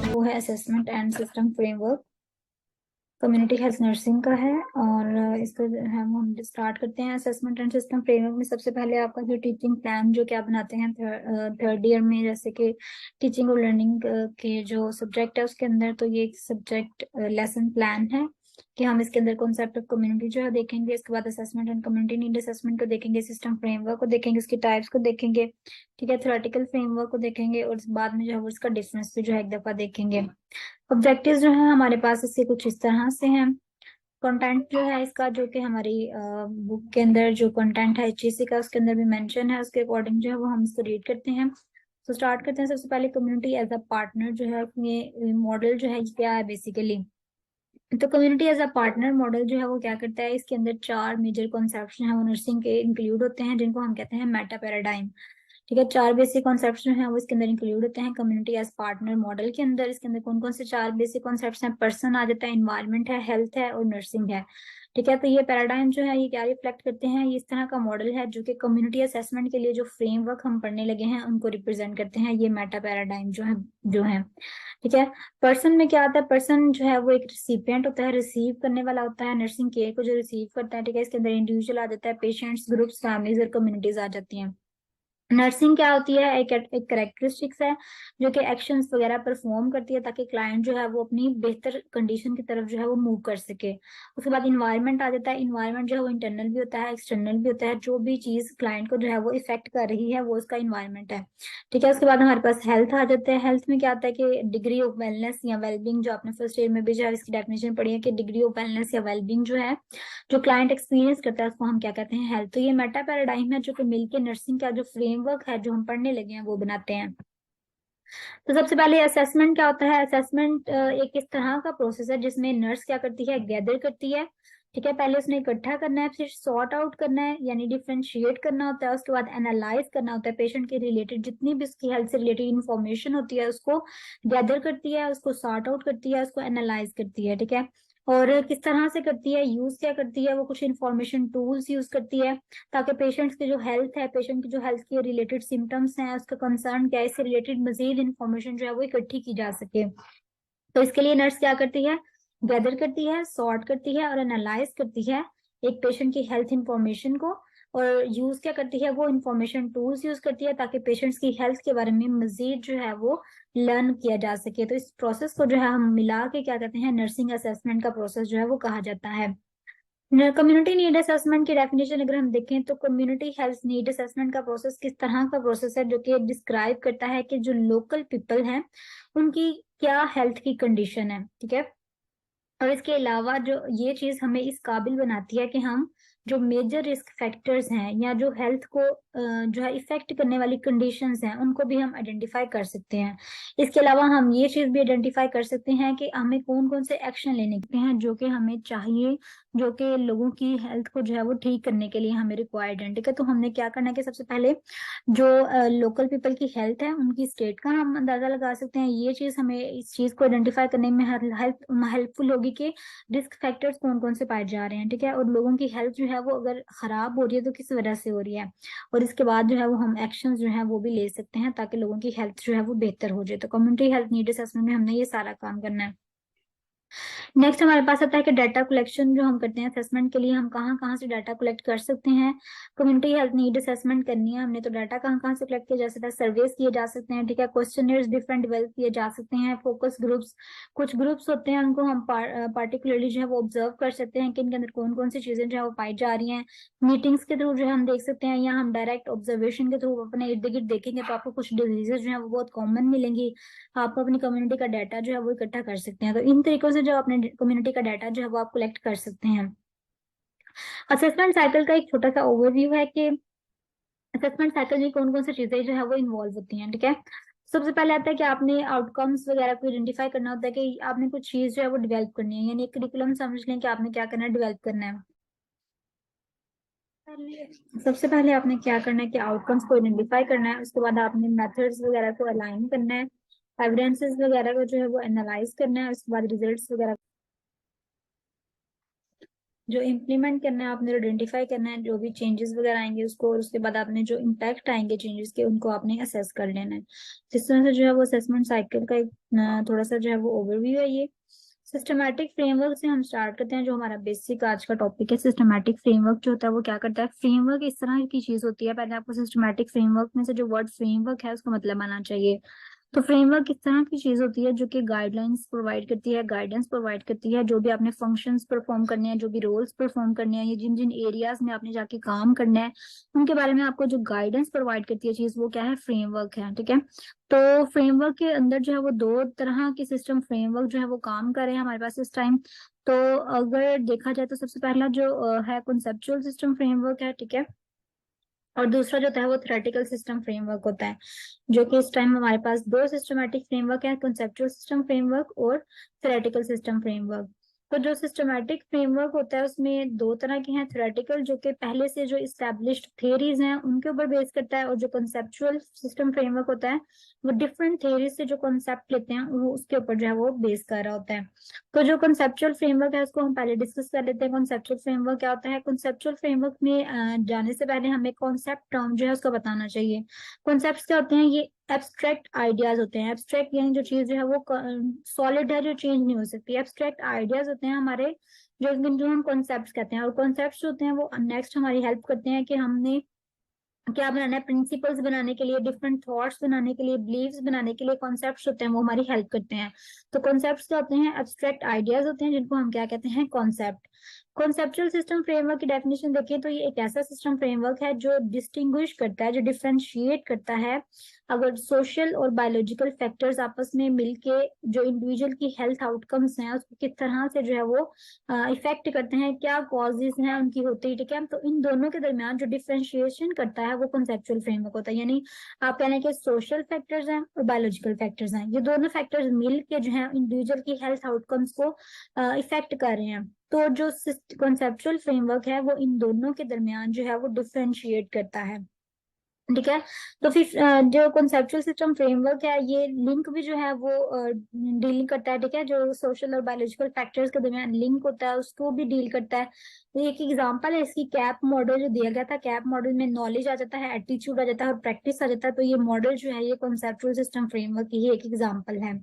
वो है assessment and system framework, community health nursing का है। और इसको हम स्टार्ट करते हैं। असेसमेंट एंड सिस्टम फ्रेमवर्क में सबसे पहले आपका जो टीचिंग प्लान जो कि आप बनाते हैं थर्ड ईयर में, जैसे कि टीचिंग और लर्निंग के जो सब्जेक्ट है उसके अंदर, तो ये एक सब्जेक्ट लेसन प्लान है कि हम इसके अंदर कॉन्सेप्ट ऑफ कम्युनिटी जो है देखेंगे। इसके बाद assessment and community need assessment को देखेंगे, सिस्टम फ्रेमवर्क को देखेंगे, उसकी टाइप्स को देखेंगे, ठीक है, थ्योरेटिकल फ्रेमवर्क को देखेंगे, और बाद में जो है वो इसका डिफरेंस भी जो है एक दफा देखेंगे। ऑब्जेक्टिव्स जो है हमारे पास इसके कुछ इस तरह से हैं। कंटेंट जो है इसका, जो कि हमारी बुक के अंदर जो कंटेंट है HEC का उसके अंदर भी मेंशन है, उसके अकॉर्डिंग जो है वो हम इसको रीड करते हैं। तो स्टार्ट करते हैं। सबसे पहले कम्युनिटी एज अ पार्टनर जो है, ये मॉडल जो है ये क्या है बेसिकली। तो community as a partner model जो है वो क्या करता है, इसके अंदर चार मेजर कॉन्सेप्ट हैं वो नर्सिंग के इंक्लूड होते हैं, जिनको हम कहते हैं मेटा पैराडाइम। ठीक है, चार बेसिक कॉन्सेप्ट्स जो हैं वो इसके अंदर इंक्लूड होते हैं कम्युनिटी एज पार्टनर मॉडल के अंदर। इसके अंदर कौन कौन से चार बेसिक कॉन्सेप्ट्स हैं, पर्सन आ जाता है, इन्वायरमेंट है, हेल्थ है और नर्सिंग है। ठीक है, तो ये पैराडाइम जो है ये क्या रिफ्लेक्ट करते हैं, ये इस तरह का मॉडल है जो कि कम्युनिटी असेसमेंट के लिए जो फ्रेमवर्क हम पढ़ने लगे हैं उनको रिप्रेजेंट करते हैं, ये मेटा पैराडाइम जो है। ठीक है, पर्सन में क्या आता है, पर्सन जो है वो एक रिसिपिएंट होता है, रिसीव करने वाला होता है नर्सिंग केयर को जो रिसीव करता है। ठीक है, इसके अंदर इंडिविजुअल आ जाता है, पेशेंट्स, ग्रुप्स, फैमिलीज और कम्युनिटीज आ जाती हैं। नर्सिंग क्या होती है, एक करेक्टरिस्टिक्स है जो कि एक्शंस वगैरह परफॉर्म करती है ताकि क्लाइंट जो है वो अपनी बेहतर कंडीशन की तरफ जो है वो मूव कर सके। उसके बाद इन्वायरमेंट आ जाता है। इन्वायरमेंट जो है वो इंटरनल भी होता है, एक्सटर्नल भी होता है। जो भी चीज क्लाइंट को जो है वो इफेक्ट कर रही है वो उसका इन्वायरमेंट है। ठीक है, उसके बाद हमारे पास हेल्थ आ जाता है। हेल्थ में क्या आता है कि डिग्री ऑफ वेलनेस या वेलबींग, जो आपने फर्स्ट ईयर में भी जो है इसकी डेफिनेशन पढ़ी है कि डिग्री ऑफ वेलनेस या वेलबींग जो है जो क्लाइंट एक्सपीरियंस करता है उसको हम क्या कहते हैं, हेल्थ। तो ये मेटा पैराडाइम है जो कि मिलके नर्सिंग का जो फ्रेमवर्क है जो हम पढ़ने लगे हैं वो बनाते हैं। तो सबसे पहले असेसमेंट क्या होता है। असेसमेंट एक इस तरह का प्रोसेस है जिसमें नर्स क्या करती है, गैदर करती है। ठीक है, पहले उसने इकट्ठा करना है, फिर सॉर्ट आउट करना है यानी डिफरेंशिएट करना होता है, उसके बाद एनालाइज करना होता है। पेशेंट के रिलेटेड जितनी भी उसकी हेल्थ से रिलेटेड इंफॉर्मेशन होती है उसको गैदर करती है, उसको सॉर्ट आउट करती है, उसको एनालाइज करती है। ठीक है, और किस तरह से करती है, यूज क्या करती है, वो कुछ इंफॉर्मेशन टूल्स यूज करती है ताकि पेशेंट्स की जो हेल्थ है, पेशेंट की जो हेल्थ के रिलेटेड सिम्टम्स हैं, उसका कंसर्न क्या है, इससे रिलेटेड मजीद इन्फॉर्मेशन जो है वो इकट्ठी की जा सके। तो इसके लिए नर्स क्या करती है, गैदर करती है, सॉर्ट करती है और एनालाइज करती है एक पेशेंट की हेल्थ इंफॉर्मेशन को। और यूज क्या करती है, वो इंफॉर्मेशन टूल्स यूज करती है ताकि पेशेंट्स की हेल्थ के बारे में मजीद जो है वो लर्न किया जा सके। तो इस प्रोसेस को जो है हम मिला के क्या कहते हैं, नर्सिंग असेसमेंट का प्रोसेस जो है वो कहा जाता है। कम्युनिटी नीड असेसमेंट की डेफिनेशन अगर हम देखें तो कम्युनिटी हेल्थ नीड असेसमेंट का प्रोसेस किस तरह का प्रोसेस है जो कि डिस्क्राइब करता है कि जो लोकल पीपल हैं उनकी क्या हेल्थ की कंडीशन है। ठीक है, और इसके अलावा जो ये चीज हमें इस काबिल बनाती है कि हम जो मेजर रिस्क फैक्टर्स हैं या जो हेल्थ को जो है इफेक्ट करने वाली कंडीशंस हैं उनको भी हम आइडेंटिफाई कर सकते हैं। इसके अलावा हम ये चीज भी आइडेंटिफाई कर सकते हैं कि हमें कौन कौन से एक्शन लेने के हैं जो कि हमें चाहिए, जो कि लोगों की हेल्थ को जो है वो ठीक करने के लिए हमें रिक्वायर्ड है। ठीक है, तो हमने क्या करना है कि सबसे पहले जो लोकल पीपल की हेल्थ है उनकी स्टेट का हम अंदाजा लगा सकते हैं। ये चीज हमें इस चीज को आइडेंटिफाई करने में हेल्पफुल होगी कि रिस्क फैक्टर्स कौन कौन से पाए जा रहे हैं। ठीक है, और लोगों की हेल्थ जो है वो अगर खराब हो रही है तो किस वजह से हो रही है, और इसके बाद जो है वो हम एक्शन जो है वो भी ले सकते हैं ताकि लोगों की हेल्थ जो है वो बेहतर हो जाए। तो कम्युनिटी हेल्थ नीड असेसमेंट में हमने ये सारा काम करना है। नेक्स्ट हमारे पास आता है कि डाटा कलेक्शन जो हम करते हैं असेसमेंट के लिए, हम कहाँ कहाँ से डाटा कलेक्ट कर सकते हैं। कम्युनिटी हेल्थ नीड असेसमेंट करनी है हमने तो डाटा कहाँ कहाँ से कलेक्ट किया जा सकता है, सर्वेस किए जा सकते हैं। ठीक है, क्वेश्चनर्स डिफरेंट डेवलप किए जा सकते हैं, फोकस ग्रुप्स, कुछ ग्रुप्स होते हैं उनको हम पार्टिकुलरली जो है वो ऑब्जर्व कर सकते हैं कि इनके अंदर कौन कौन सी चीजें जो है वो पाई जा रही हैं। मीटिंग्स के थ्रू जो है हम देख सकते हैं, या हम डायरेक्ट ऑब्जर्वेशन के थ्रू अपने इर्द गिर्द देखेंगे तो आपको कुछ डिजीजेज जो है वो बहुत कॉमन मिलेंगी। आप अपनी कम्युनिटी का डाटा जो है वो इकट्ठा कर सकते हैं। तो इन तरीकों से जो अपने कम्युनिटी का डाटा जो है वो आप कलेक्ट कर सकते हैं। असेसमेंट साइकिल का एक छोटा सा ओवरव्यू है कि असेसमेंट साइकिल में कौन कौन सी चीजें जो है वो इन्वॉल्व होती हैं। ठीक है, सबसे पहले आता है कि आपने आउटकम्स वगैरह को आइडेंटिफाई करना होता है कि आपने कुछ चीज जो है वो डेवलप करनी है, यानी एक करिकुलम समझ लें कि आपने क्या करना है, डेवलप करना है। सबसे पहले आपने क्या करना है कि आउटकम्स को आइडेंटिफाई करना है, उसके बाद आपने मेथड्स वगैरह को अलाइन करना है, एविडेंसेस वगैरह को जो है वो एनालाइज करना है, उसके बाद रिजल्ट्स वगैरह जो इम्प्लीमेंट करना है आपने आइडेंटिफाई करना है, जो भी चेंजेस वगैरह आएंगे उसको, और उसके बाद आपने जो इम्पैक्ट आएंगे चेंजेस के उनको आपने असेस कर लेना है। जिस तरह से जो है वो असेसमेंट साइकिल का एक थोड़ा सा जो है वो ओवरव्यू है ये। सिस्टमैटिक फ्रेमवर्क से हम स्टार्ट करते हैं, जो हमारा बेसिक आज का टॉपिक है। सिस्टमैटिक फ्रेमवर्क जो होता है वो क्या करता है, फ्रेमवर्क इस तरह की चीज होती है, पहले आपको सिस्टमैटिक फ्रेमवर्क में से जो वर्ड फ्रेमवर्क है उसका मतलब आना चाहिए। तो फ्रेमवर्क इस तरह की चीज होती है जो कि गाइडलाइंस प्रोवाइड करती है, गाइडेंस प्रोवाइड करती है, जो भी आपने फंक्शंस परफॉर्म करने हैं, जो भी रोल्स परफॉर्म करने हैं, या जिन जिन एरियाज में आपने जाके काम करना है उनके बारे में आपको जो गाइडेंस प्रोवाइड करती है चीज, वो क्या है, फ्रेमवर्क है। ठीक है। तो फ्रेमवर्क के अंदर जो है वो दो तरह के सिस्टम फ्रेमवर्क जो है वो काम कर रहे हैं हमारे पास इस टाइम। तो अगर देखा जाए तो सबसे पहला जो है कॉन्सेप्चुअल सिस्टम फ्रेमवर्क है। ठीक है। और दूसरा जो होता है वो थ्योरेटिकल सिस्टम फ्रेमवर्क होता है, जो कि इस टाइम हमारे पास दो सिस्टमैटिक फ्रेमवर्क है, कॉन्सेप्चुअल सिस्टम फ्रेमवर्क और थ्योरेटिकल सिस्टम फ्रेमवर्क। तो जो सिस्टमैटिक फ्रेमवर्क होता है उसमें दो तरह के हैं, थ्योरेटिकल जो कि पहले से जो इस्टेब्लिश्ड थियरीज हैं उनके ऊपर बेस करता है, और जो कॉन्सेप्चुअल सिस्टम फ्रेमवर्क होता है वो डिफरेंट थियरीज से जो कॉन्सेप्ट लेते हैं वो उसके ऊपर जो है वो बेस कर रहा होता है। तो जो कॉन्सेप्चुअल फ्रेमवर्क है उसको हम पहले डिस्कस कर लेते हैं। कॉन्सेप्चुअल फ्रेमवर्क क्या होता है, कॉन्सेप्चुअल फ्रेमवर्क में जाने से पहले हमें कॉन्सेप्ट टर्म जो है उसको बताना चाहिए। कॉन्सेप्ट्स क्या होते हैं, ये एब्स्ट्रैक्ट आइडियाज होते हैं। एब्स्ट्रैक्ट यानी जो चीज जो है वो सॉलिड है, जो चेंज नहीं हो सकती। एब्स्ट्रैक्ट आइडियाज होते हैं हमारे, जो हम कॉन्सेप्ट्स कहते हैं। और कॉन्सेप्ट्स होते हैं वो नेक्स्ट हमारी हेल्प करते हैं कि हमने क्या बनाना है, प्रिंसिपल्स बनाने के लिए, डिफरेंट थॉट्स बनाने के लिए, बिलीव्स बनाने के लिए कॉन्सेप्ट्स होते हैं वो हमारी हेल्प करते हैं। तो कॉन्सेप्ट्स क्या होते हैं, एब्स्ट्रैक्ट आइडियाज होते हैं जिनको हम क्या कहते हैं, कॉन्सेप्ट। कॉन्सेप्चुअल सिस्टम फ्रेमवर्क की डेफिनेशन देखें तो ये एक ऐसा सिस्टम फ्रेमवर्क है जो डिस्टिंग्विश करता है, जो डिफरेंशिएट करता है अगर सोशल और बायोलॉजिकल फैक्टर्स आपस में मिलके जो इंडिविजुअल की हेल्थ आउटकम्स हैं उसको किस तरह से जो है वो इफेक्ट करते हैं, क्या कॉजेज हैं उनकी होती है। ठीक है। तो इन दोनों के दरमियान जो डिफरेंशिएशन करता है वो कॉन्सेप्चुअल फ्रेमवर्क होता है। यानी आप कह रहे हैं कि सोशल फैक्टर्स हैं और बायोलॉजिकल फैक्टर्स हैं, ये दोनों फैक्टर्स मिल के जो है इंडिविजुअल की हेल्थ आउटकम्स को इफेक्ट कर रहे हैं। तो जो कॉन्सेप्चुअल फ्रेमवर्क है वो इन दोनों के दरमियान जो है वो डिफरेंशिएट करता है। ठीक है। तो फिर जो कॉन्सेप्चुअल सिस्टम फ्रेमवर्क है ये लिंक भी जो है वो डील करता है। ठीक है। जो सोशल और बायोलॉजिकल फैक्टर्स के दरमियान लिंक होता है उसको भी डील करता है। तो एक एग्जांपल है इसकी, कैप मॉडल जो दिया गया था। कैप मॉडल में नॉलेज आ जाता है, एटीट्यूड आ जाता है और प्रैक्टिस आ जाता है। तो ये मॉडल जो है ये कॉन्सेप्चुअल सिस्टम फ्रेमवर्क की ही एक एग्जाम्पल है।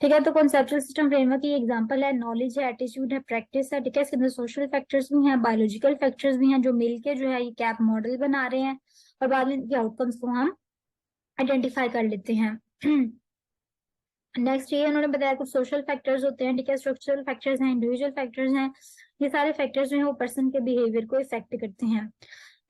ठीक है। तो कॉन्सेप्चुअल सिस्टम फ्रेमवर्क की एग्जांपल है, नॉलेज है, एटीट्यूड है, प्रैक्टिस है। ठीक है। इसके अंदर सोशल फैक्टर्स भी हैं, बायोलॉजिकल फैक्टर्स भी हैं, जो मिलके जो है ये कैप मॉडल बना रहे हैं, और बाद में इनके आउटकम्स को हम आइडेंटिफाई कर लेते हैं। नेक्स्ट ये उन्होंने बताया कुछ सोशल फैक्टर्स होते हैं। ठीक है। स्ट्रक्चरल फैक्टर्स हैं, इंडिविजुअल फैक्टर्स हैं। ये सारे फैक्टर्स जो है वो पर्सन के बिहेवियर को इफेक्ट करते हैं।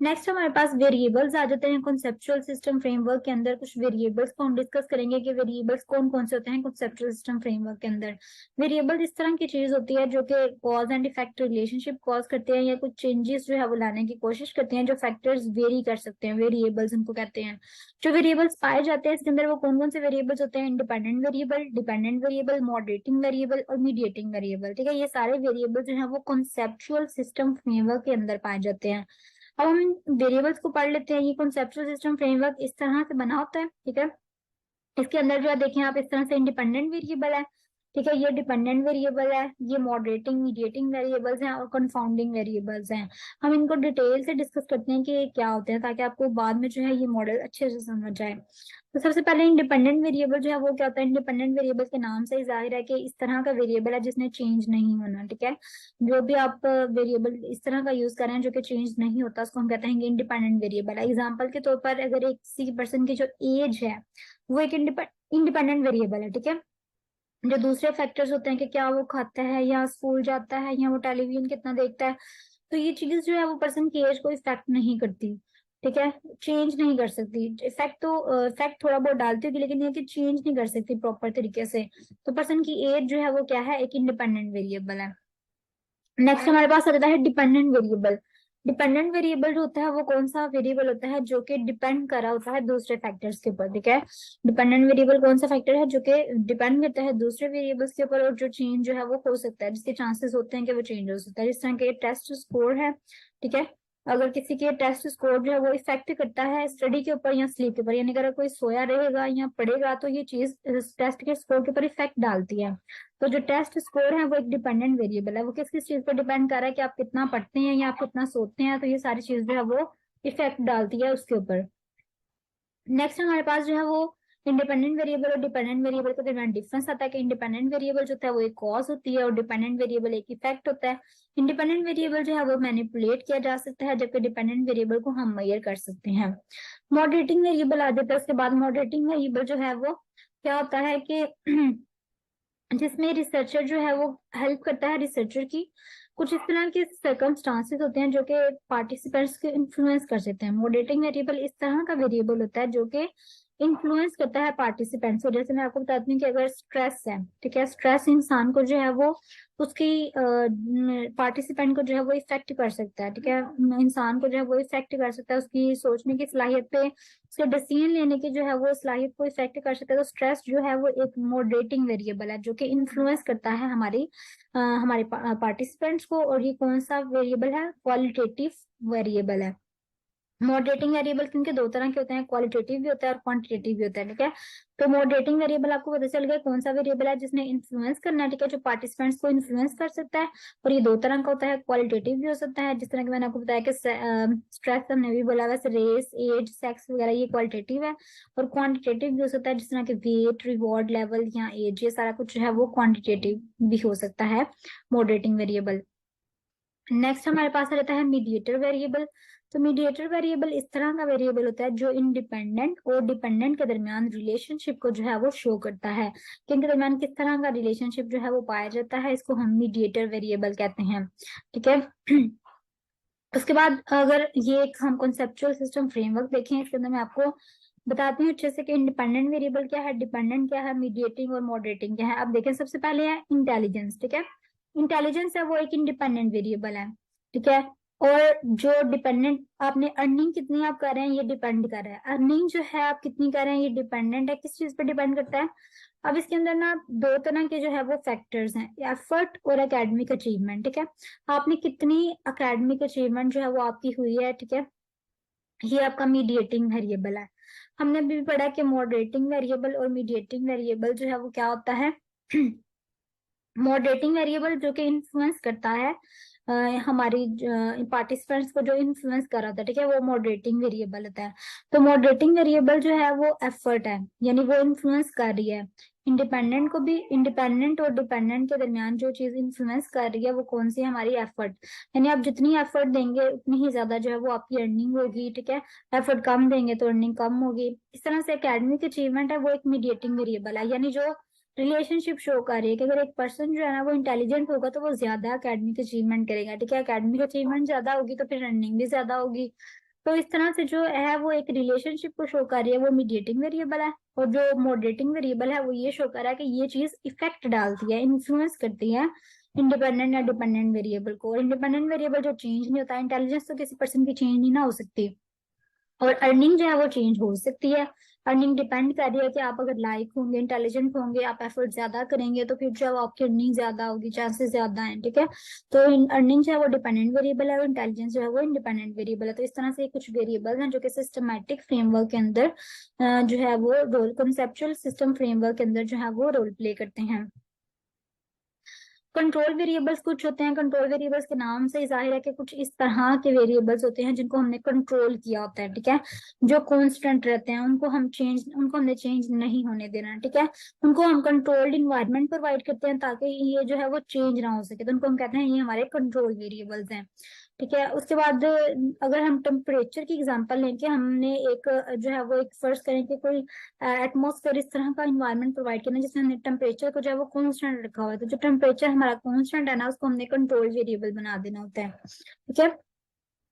नेक्स्ट हमारे पास वेरिएबल्स आ जाते हैं। कॉन्सेप्चुअल सिस्टम फ्रेमवर्क के अंदर कुछ वेरिएबल्स को हम डिस्कस करेंगे कि वेरिएबल्स कौन कौन से होते हैं कॉन्सेप्चुअल सिस्टम फ्रेमवर्क के अंदर। वेरिएबल इस तरह की चीज होती है जो कि cause and effect relationship cause करते हैं, या कुछ चेंजेस जो है वो लाने की कोशिश करते हैं। जो फैक्टर्स वेरी कर सकते हैं, वेरिएबल्स उनको कहते हैं। जो वेरिएबल्स पाए जाते हैं इसके अंदर वो कौन कौन से वेरिएबल्स होते हैं, independent variable, dependent variable, moderating variable और मीडिएटिंग वेरिएबल। ठीक है। ये सारे वेरिएबल जो है वो कॉन्सेप्चुअल सिस्टम फ्रेमवर्क के अंदर पाए जाते हैं। अब हम वेरिएबल्स को पढ़ लेते हैं। ये कॉन्सेप्चुअल सिस्टम फ्रेमवर्क इस तरह से बना होता है। ठीक है। इसके अंदर जो है देखें आप, इस तरह से इंडिपेंडेंट वेरिएबल है। ठीक है। ये डिपेंडेंट वेरिएबल है, ये मॉडरेटिंग मीडिएटिंग वेरिएबल्स हैं और कंफाउंडिंग वेरिएबल्स हैं। हम इनको डिटेल से डिस्कस करते हैं कि ये क्या होते हैं, ताकि आपको बाद में जो है ये मॉडल अच्छे से समझ जाए। तो सबसे पहले इंडिपेंडेंट वेरिएबल जो है वो क्या होता है, इंडिपेंडेंट वेरिएबल के नाम से ही जाहिर है कि इस तरह का वेरिएबल है जिसने चेंज नहीं होना। ठीक है। जो भी आप वेरिएबल इस तरह का यूज कर रहे हैं जो कि चेंज नहीं होता उसको हम कहते हैं इंडिपेंडेंट वेरिएबल। एग्जाम्पल के तौर पर अगर एक किसी पर्सन की जो एज है वो एक इंडिपेंडेंट वेरिएबल है। ठीक है। जो दूसरे फैक्टर्स होते हैं कि क्या वो खाता है या स्कूल जाता है या वो टेलीविजन कितना देखता है, तो ये चीज जो है वो पर्सन की एज को इफेक्ट नहीं करती। ठीक है। चेंज नहीं कर सकती। इफेक्ट तो इफेक्ट थोड़ा बहुत डालती होगी, लेकिन ये कि चेंज नहीं कर सकती प्रॉपर तरीके से। तो पर्सन की एज जो है वो क्या है, एक इंडिपेंडेंट वेरिएबल है। नेक्स्ट हमारे पास आ जाता है डिपेंडेंट वेरिएबल। डिपेंडेंट वेरिएबल जो होता है वो कौन सा वेरिएबल होता है जो कि डिपेंड कर रहा होता है दूसरे फैक्टर्स के ऊपर। ठीक है। डिपेंडेंट वेरिएबल कौन सा फैक्टर है जो कि डिपेंड करता है दूसरे वेरिएबल्स के ऊपर, और जो चेंज जो है वो हो सकता है, जिसके चांसेस होते हैं कि वो चेंज हो सकता है। जिस तरह के टेस्ट स्कोर है। ठीक है। अगर किसी के टेस्ट स्कोर जो है वो इफेक्ट करता है स्टडी के ऊपर या स्लीप के ऊपर, यानी अगर कोई सोया रहेगा या पढ़ेगा तो ये चीज टेस्ट के स्कोर के ऊपर इफेक्ट डालती है। तो जो टेस्ट स्कोर है वो एक डिपेंडेंट वेरिएबल है, वो किस किस चीज पर डिपेंड कर रहा है कि आप कितना पढ़ते हैं या आप कितना सोते हैं, तो ये सारी चीज जो है वो इफेक्ट डालती है उसके ऊपर। नेक्स्ट हमारे पास जो है वो इंडिपेंडेंट वेरिएबल और डिपेंडेंट वेरिएबल के दरमियान डिफरेंस आता है कि इंडिपेंडेंट वेरिएबल जो होता है वो एक कॉज होती है और डिपेंडेंट वेरिएबल एक इफेक्ट होता है। इंडिपेंडेंट वेरिएबल जो है वो मैनिपुलेट किया जा सकता है, जबकि डिपेंडेंट वेरिएबल को हम मेजर कर सकते हैं। मॉडरेटिंग वेरिएबल आ जाता है उसके बाद। मॉडरेटिंग वेरिएबल जो है वो क्या होता है कि जिसमें रिसर्चर जो है वो हेल्प करता है रिसर्चर की। कुछ इस तरह के सर्कमस्टांसेस होते हैं जो कि पार्टिसिपेंट्स को इन्फ्लुएंस कर सकते हैं। मॉडरेटिंग वेरिएबल इस तरह का वेरिएबल होता है जो कि इन्फ्लुएंस करता है पार्टिसिपेंट्स को। जैसे मैं आपको बताती हूँ कि अगर स्ट्रेस है, ठीक है, स्ट्रेस इंसान को जो है वो उसकी पार्टिसिपेंट को जो है वो इफेक्ट कर सकता है, ठीक है, इंसान को जो है वो इफेक्ट कर सकता है, उसकी सोचने की सलाहियत पे, उसके डिसीजन लेने की जो है वो सलाहियत को इफेक्ट कर सकता है। तो स्ट्रेस जो है वो एक मॉडरेटिंग वेरिएबल है जो कि इन्फ्लुएंस करता है हमारे पार्टिसिपेंट्स को। और ये कौन सा वेरिएबल है? क्वालिटेटिव वेरिएबल है। मॉडरेटिंग वेरिएबल क्योंकि दो तरह के होते हैं, क्वालिटेटिव भी होता है और क्वांटिटेटिव भी होता है, ठीक है। तो मॉडरेटिंग वेरिएबल आपको पता चल गया कौन सा वेरिएबल है जिसने इन्फ्लुएंस करना है, ठीक है, जो पार्टिसिपेंट्स को इन्फ्लुएंस कर सकता है। और ये दो तरह का होता है, क्वालिटेटिव भी हो सकता है, जिस तरह की मैंने आपको बताया कि स्ट्रेस हमने भी बोला, वैसे रेस, एज, सेक्स वगैरह ये क्वालिटेटिव है। और क्वांटिटेटिव भी हो सकता है, जिस तरह के वेट, रिवॉर्ड लेवल या एज, ये सारा कुछ जो है वो क्वांटिटेटिव भी हो सकता है मॉडरेटिंग वेरिएबल। नेक्स्ट हमारे पास आ जाता है मीडिएटर वेरिएबल। तो मीडिएटर वेरिएबल इस तरह का वेरिएबल होता है जो इंडिपेंडेंट और डिपेंडेंट के दरमियान रिलेशनशिप को जो है वो शो करता है कि इनके दरमियान किस तरह का रिलेशनशिप जो है वो पाया जाता है। इसको हम मीडिएटर वेरिएबल कहते हैं, ठीक है। उसके बाद अगर ये एक हम कॉन्सेप्चुअल सिस्टम फ्रेमवर्क देखें, इसके अंदर मैं आपको बताती हूँ अच्छे से कि इंडिपेंडेंट वेरिएबल क्या है, डिपेंडेंट क्या है, मीडिएटिंग और मॉडरेटिंग क्या है। अब देखें, सबसे पहले है इंटेलिजेंस, ठीक है। इंटेलिजेंस है वो एक इंडिपेंडेंट वेरिएबल है, ठीक है। और जो डिपेंडेंट, आपने अर्निंग कितनी आप कर रहे हैं ये डिपेंड कर रहा है। अर्निंग जो है आप कितनी कर रहे हैं ये डिपेंडेंट है, किस चीज पे डिपेंड करता है? अब इसके अंदर ना दो तरह के जो है वो फैक्टर्स हैं, एफर्ट और एकेडमिक अचीवमेंट, ठीक है। आपने कितनी एकेडमिक अचीवमेंट जो है वो आपकी हुई है, ठीक है, ये आपका मीडिएटिंग वेरिएबल है। हमने भी पढ़ा कि मॉडरेटिंग वेरिएबल और मीडिएटिंग वेरिएबल जो है वो क्या होता है? मॉडरेटिंग वेरिएबल जो कि इन्फ्लुएंस करता है अ, हमारी पार्टिसिपेंट्स को, जो इन्फ्लुएंस कर रहा था, ठीक है, वो मॉडरेटिंग वेरिएबल होता है। तो मॉडरेटिंग वेरिएबल जो है वो एफर्ट है, यानी वो इन्फ्लुएंस कर रही है इंडिपेंडेंट को भी। इंडिपेंडेंट और डिपेंडेंट के दरमियान जो चीज इन्फ्लुएंस कर रही है वो कौन सी है? हमारी एफर्ट। यानी आप जितनी एफर्ट देंगे उतनी ही ज्यादा जो है वो आपकी अर्निंग होगी, ठीक है। एफर्ट कम देंगे तो अर्निंग कम होगी। इस तरह से एकेडमिक अचीवमेंट है वो एक मीडिएटिंग वेरिएबल है, यानी जो रिलेशनशिप शो कर रही है कि अगर एक पर्सन जो है ना वो इंटेलिजेंट होगा तो वो ज्यादा एकेडमिक अचीवमेंट करेगा, ठीक है। एकेडमिक अचीवमेंट ज्यादा होगी तो फिर अर्निंग भी ज्यादा होगी। तो इस तरह से जो है वो एक रिलेशनशिप को शो कर रही है, वो मीडिएटिंग वेरिएबल है। और जो मॉडरेटिंग वेरिएबल है वो ये शो कर रहा है कि ये चीज इफेक्ट डालती है, इन्फ्लुएंस करती है इंडिपेंडेंट या डिपेंडेंट वेरिएबल को। और इंडिपेंडेंट वेरिएबल जो चेंज नहीं होता, इंटेलिजेंस तो किसी पर्सन की चेंज नहीं ना हो सकती, और अर्निंग जो है वो चेंज हो सकती है। अर्निंग डिपेंड कर रही है कि आप अगर लाइक होंगे, इंटेलिजेंट होंगे, आप एफर्ट ज्यादा करेंगे तो फिर जो है वो आपकी अर्निंग ज्यादा होगी, चांसेस ज्यादा हैं, ठीक है। तो अर्निंग जो है वो डिपेंडेंट वेरिएबल है और इंटेलिजेंस जो है वो इंडिपेंडेंट वेरिएबल है। तो इस तरह से कुछ वेरिएबल हैं जो कि सिस्टमैटिक फ्रेमवर्क के अंदर जो है वो रोल, कंसेप्चुअल सिस्टम फ्रेमवर्क के अंदर जो है वो रोल प्ले करते हैं। कंट्रोल वेरिएबल्स कुछ होते हैं, कंट्रोल वेरिएबल्स के नाम से ही जाहिर है कि कुछ इस तरह के वेरिएबल्स होते हैं जिनको हमने कंट्रोल किया होता है, ठीक है। जो कांस्टेंट रहते हैं उनको हमने चेंज नहीं होने देना, ठीक है। उनको हम कंट्रोल्ड इन्वायरमेंट प्रोवाइड करते हैं ताकि ये जो है वो चेंज ना हो सके, तो उनको हम कहते हैं ये हमारे कंट्रोल वेरिएबल्स हैं, ठीक है। उसके बाद अगर हम टेम्परेचर की एग्जांपल लें कि हमने एक जो है वो एक फर्ज करें कि कोई एटमोसफेयर इस तरह का इन्वायरमेंट प्रोवाइड करना है जिसमें हमने टेम्परेचर को जो है वो कांस्टेंट रखा हुआ है, तो जो टेम्परेचर हमारा कांस्टेंट है ना उसको हमने कंट्रोल वेरिएबल बना देना होता है, ठीक है।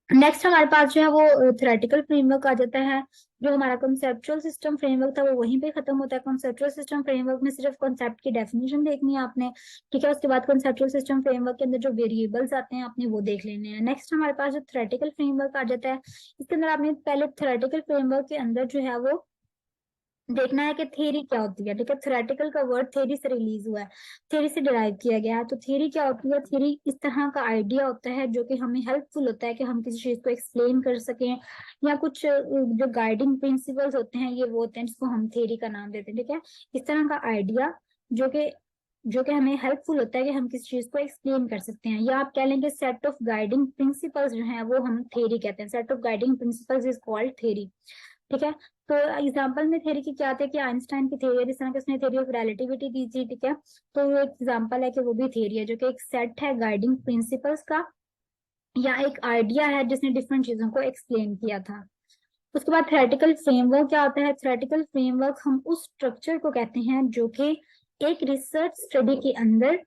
नेक्स्ट हमारे पास जो है वो थ्योरेटिकल फ्रेमवर्क आ जाता है। जो हमारा कंसेप्चुअल सिस्टम फ्रेमवर्क था वो वहीं पे खत्म होता है। कंसेप्चुअल सिस्टम फ्रेमवर्क में सिर्फ कॉन्सेप्ट की डेफिनेशन देखनी है आपने, ठीक है। उसके बाद कंसेप्चुअल सिस्टम फ्रेमवर्क के अंदर जो वेरिएबल्स आते हैं आपने वो देख लेने हैं। नेक्स्ट हमारे पास जो थ्योरेटिकल फ्रेमवर्क आ जाता है, इसके अंदर आपने पहले थ्योरेटिकल फ्रेमवर्क के अंदर जो है वो देखना है कि थ्योरी क्या होती है। ठीक है, थ्योरेटिकल का वर्ड थ्योरी से रिलीज हुआ है, थ्योरी से डिराइव किया गया है। तो थ्योरी क्या होती है? थ्योरी इस तरह का आइडिया होता है जो कि हमें हेल्पफुल होता है कि हम किसी चीज को एक्सप्लेन कर सकें, या कुछ जो गाइडिंग प्रिंसिपल्स होते हैं ये वो होते हैं जिसको हम थ्योरी का नाम देते हैं। ठीक है, इस तरह का आइडिया जो कि हमें हेल्पफुल होता है कि हम किसी चीज को एक्सप्लेन कर सकते हैं, या आप कह लेंगे सेट ऑफ गाइडिंग प्रिंसिपल्स जो है वो हम थ्योरी कहते हैं। Set of guiding principles is called theory. ठीक है, तो एग्जांपल में थ्योरी की क्या थे कि आइंस्टाइन की थ्योरी है, जिस तरह की उसने थ्योरी ऑफ रिलेटिविटी दी थी। ठीक है, तो वो एक एग्जांपल है कि वो भी थ्योरी है जो कि एक सेट है गाइडिंग प्रिंसिपल्स का, या एक आइडिया है जिसने डिफरेंट चीजों को एक्सप्लेन किया था। उसके बाद थ्योरेटिकल फ्रेमवर्क क्या होता है? थ्योरेटिकल फ्रेमवर्क हम उस स्ट्रक्चर को कहते हैं जो कि एक रिसर्च स्टडी के अंदर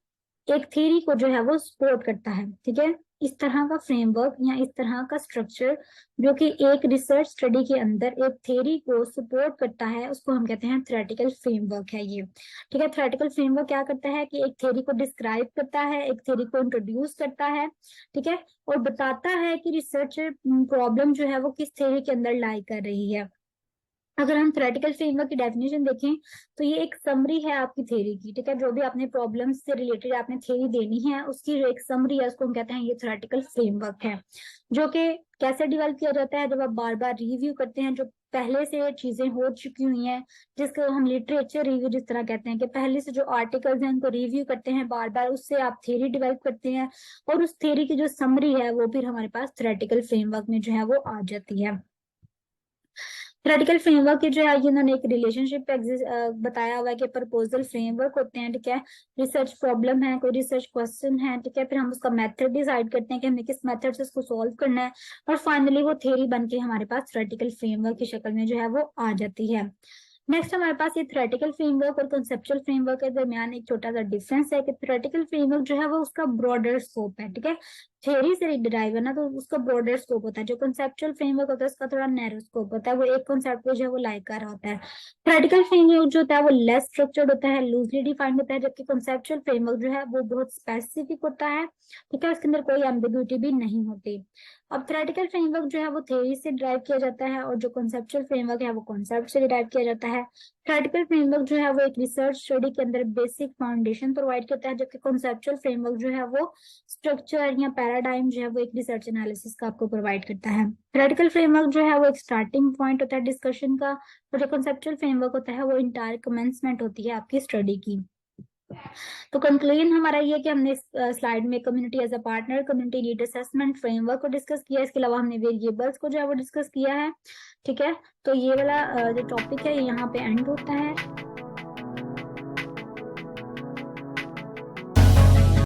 एक थ्योरी को जो है वो सपोर्ट करता है। ठीक है, इस तरह का फ्रेमवर्क या इस तरह का स्ट्रक्चर जो कि एक रिसर्च स्टडी के अंदर एक थ्योरी को सपोर्ट करता है, उसको हम कहते हैं थ्योरेटिकल फ्रेमवर्क है ये। ठीक है, थ्योरेटिकल फ्रेमवर्क क्या करता है कि एक थ्योरी को डिस्क्राइब करता है, एक थ्योरी को इंट्रोड्यूस करता है। ठीक है, और बताता है कि रिसर्च प्रॉब्लम जो है वो किस थ्योरी के अंदर लाई कर रही है। अगर हम थ्योरेटिकल फ्रेमवर्क की डेफिनेशन देखें तो ये एक समरी है आपकी थ्योरी की। ठीक है, जो भी आपने प्रॉब्लम से रिलेटेड आपने थ्योरी देनी है उसकी जो एक समरी है उसको हम कहते हैं ये थ्योरेटिकल फ्रेमवर्क है। जो कि कैसे डेवलप किया जाता है? जब आप बार बार रिव्यू करते हैं जो पहले से चीजें हो चुकी हुई हैं, जिसको हम लिटरेचर रिव्यू जिस तरह कहते हैं कि पहले से जो आर्टिकल्स हैं उनको रिव्यू करते हैं बार बार, उससे आप थ्योरी डेवलप करते हैं, और उस थ्योरी की जो समरी है वो फिर हमारे पास थ्योरेटिकल फ्रेमवर्क में जो है वो आ जाती है। थ्योरेटिकल फ्रेमवर्क की जो है इन्होंने एक रिलेशनशिप बताया हुआ है कि प्रपोजल फ्रेमवर्क होते हैं। ठीक है, रिसर्च प्रॉब्लम है, कोई रिसर्च क्वेश्चन है। ठीक है, फिर हम उसका मेथड डिसाइड करते हैं कि हमें किस मेथड से उसको सॉल्व करना है, और फाइनली वो थ्योरी बन के हमारे पास थ्योरेटिकल फ्रेमवर्क की शक्ल में जो है वो आ जाती है। नेक्स्ट हमारे पास ये थ्योरेटिकल फ्रेमवर्क और कंसेप्चुअल फ्रेमवर्क के दरमियान एक छोटा सा डिफरेंस है कि थ्योरेटिकल फ्रेमवर्क जो है वो उसका ब्रॉडर स्कोप है। ठीक है, थ्योरी से डिराइव है ना, तो उसका ब्रॉडर स्कोप होता है। जो कंसेप्चुअल फ्रेमवर्क होता है उसका थोड़ा नैरो स्कोप होता है, वो एक कॉन्सेप्ट को जो है वो लाइक कर रहा होता है। थ्योरेटिकल फ्रेमवर्क जो होता है वो लेस स्ट्रक्चर्ड होता है, लूजली डिफाइंड होता है, जबकि कंसेप्चुअल फ्रेमवर्क जो है वो बहुत स्पेसिफिक होता है। ठीक है, उसके अंदर कोई एम्बिग्युइटी भी नहीं होती। अब थ्योरेटिकल फ्रेमवर्क जो है वो थ्योरी से डिराइव किया जाता है, और जो कंसेप्चुअल फ्रेमवर्क है वो कॉन्सेप्ट से डिराइव किया जाता है। थ्योरेटिकल फ्रेमवर्क जो है वो एक रिसर्च स्टडी के अंदर बेसिक फाउंडेशन प्रोवाइड करता है, जबकि कॉन्सेप्चुअल फ्रेमवर्क जो है वो स्ट्रक्चर या पैराडाइम जो है वो एक रिसर्च एनालिसिस का आपको प्रोवाइड करता है। थ्योरेटिकल फ्रेमवर्क जो है वो एक स्टार्टिंग पॉइंट होता है डिस्कशन का, और जो कॉन्सेप्चुअल फ्रेमवर्क होता है वो इंटायर कमेंसमेंट होती है आपकी स्टडी की। तो कंक्लूजन हमारा ये है कि हमने इस स्लाइड में community as a partner, community need assessment framework को डिस्कस किया है। इसके अलावा हमने वेरिएबल्स को जो है वो डिस्कस किया है। ठीक है, तो ये वाला जो टॉपिक है ये यहाँ पे एंड होता है।